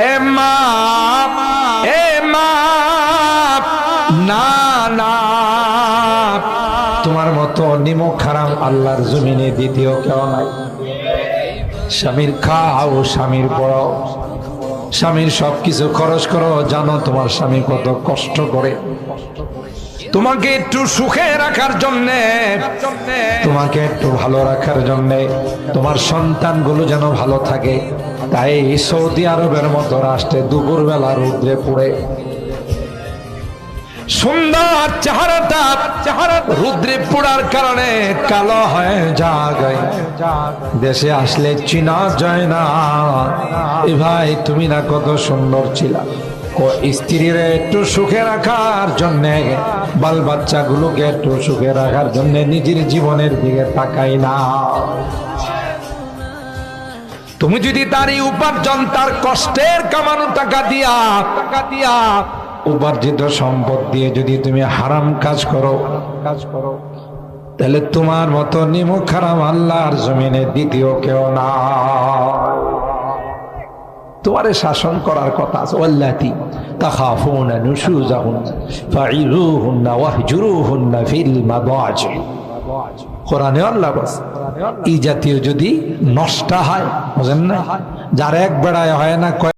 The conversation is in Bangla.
এ মা, এ মা, না না, তোমার মতো নিমক হারাম আল্লাহর জমিনে দ্বিতীয় কেউ নাই। স্বামীর খাও, স্বামীর পড়াও, স্বামীর সবকিছু খরচ করো। জানো তোমার স্বামী কত কষ্ট করে তোমাকে একটু সুখে রাখার জন্য, তোমাকে একটু ভালো রাখার জন্য, তোমার সন্তানগুলো যেন ভালো থাকে। তাই সৌদি আরবের মতো রাষ্ট্রে দুপুরবেলা রৌদ্রে পড়ে সুন্দর চেহারাটা রৌদ্রে পড়ার কারণে কালো হয়ে যায়। দেশে আসলে চিনা যায় না। এ ভাই, তুমি না কত সুন্দর ছিলা। স্ত্রীর একটু সুখে রাখার জন্য, বাল বাচ্চাগুলোকে একটু সুখে রাখার জন্য নিজের জীবনের দিকে তাকাই না। তুমি যদি তার এই উপার্জন, তার কষ্টের কামানো টাকা দিয়া উপার্জিত সম্পদ দিয়ে যদি তুমি হারাম কাজ করো, তাহলে তোমার মতো নিমক হারাম আল্লাহর জমিনে দ্বিতীয় কেউ না। তোমারে শাসন করার কথা আছে। ওয়াল্লাতি তাখাফুনা নুশুজাহুন্না ফাইযুহুন্না ওয়াহজুরুহুন্না ফিল মাদাজি। কোরআনে আল্লাহ বলেন, এই জাতীয় যদি নষ্ট হয়, বুঝেন না, যার এক বেড়ায় হয় না।